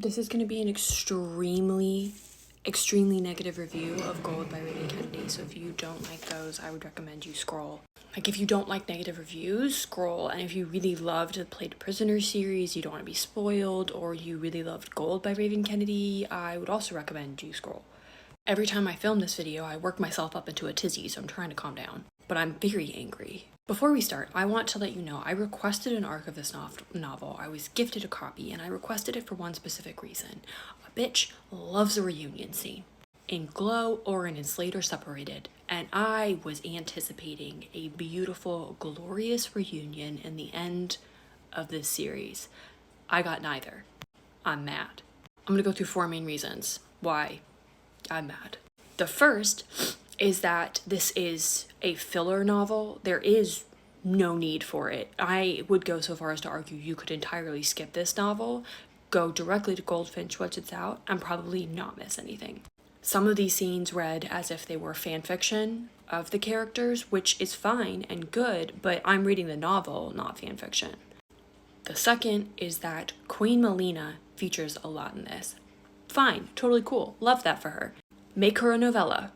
This is going to be an extremely negative review of Gold by Raven Kennedy, so if you don't like those, I would recommend you scroll. Like, if you don't like negative reviews, scroll, and if you really loved the Played Prisoner series, you don't want to be spoiled, or you really loved Gold by Raven Kennedy, I would also recommend you scroll. Every time I film this video, I work myself up into a tizzy, so I'm trying to calm down. But I'm very angry. Before we start, I want to let you know I requested an arc of this novel. I was gifted a copy, and I requested it for one specific reason. A bitch loves a reunion scene. In Glow, Oren and Slade are separated, and I was anticipating a beautiful, glorious reunion in the end of this series. I got neither. I'm mad. I'm gonna go through 4 main reasons why I'm mad. The first is that this is a filler novel. There is no need for it. I would go so far as to argue you could entirely skip this novel, go directly to Goldfinch once it's out, and probably not miss anything. Some of these scenes read as if they were fan fiction of the characters, which is fine and good, but I'm reading the novel, not fan fiction. The second is that Queen Melina features a lot in this. Fine, totally cool, love that for her. Make her a novella.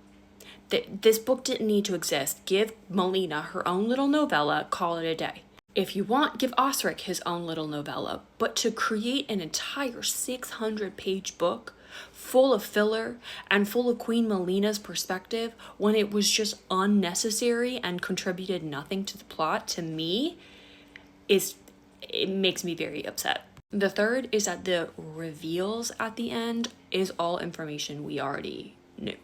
This book didn't need to exist. Give Melina her own little novella, call it a day. If you want, give Osric his own little novella, but to create an entire 600-page book full of filler and full of Queen Melina's perspective when it was just unnecessary and contributed nothing to the plot, to me, it makes me very upset. The third is that the reveals at the end is all information we already knew.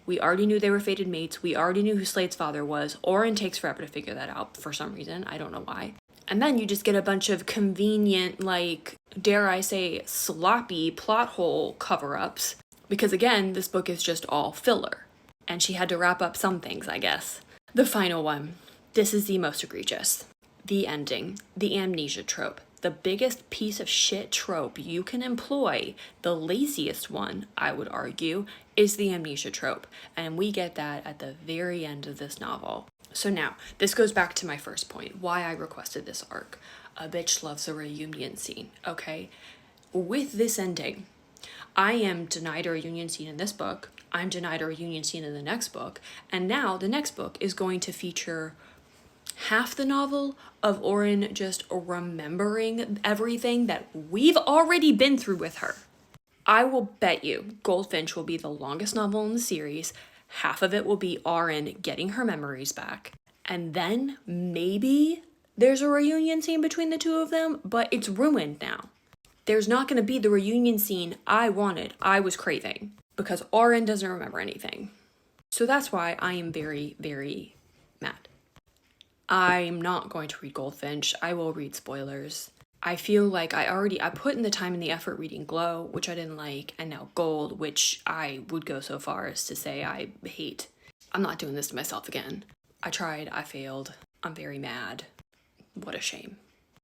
We already knew they were fated mates. We already knew who Slade's father was. Oren takes forever to figure that out for some reason. I don't know why. And then you just get a bunch of convenient, like, dare I say, sloppy plot hole cover-ups. Because again, this book is just all filler. And she had to wrap up some things, I guess. The final one. This is the most egregious. The ending. The amnesia trope. The biggest piece of shit trope you can employ, the laziest one, I would argue, is the amnesia trope. And we get that at the very end of this novel. So now, this goes back to my first point, why I requested this arc. A bitch loves a reunion scene, okay? With this ending, I am denied a reunion scene in this book, I'm denied a reunion scene in the next book, and now the next book is going to feature half the novel of Oren just remembering everything that we've already been through with her. I will bet you Goldfinch will be the longest novel in the series. Half of it will be Oren getting her memories back. And then maybe there's a reunion scene between the two of them, but it's ruined now. There's not going to be the reunion scene I wanted, I was craving, because Oren doesn't remember anything. So that's why I am very, very mad. I'm not going to read Goldfinch. I will read spoilers. I feel like I put in the time and the effort reading Glow, which I didn't like, and now Gold, which I would go so far as to say I hate. I'm not doing this to myself again. I tried, I failed. I'm very mad. What a shame.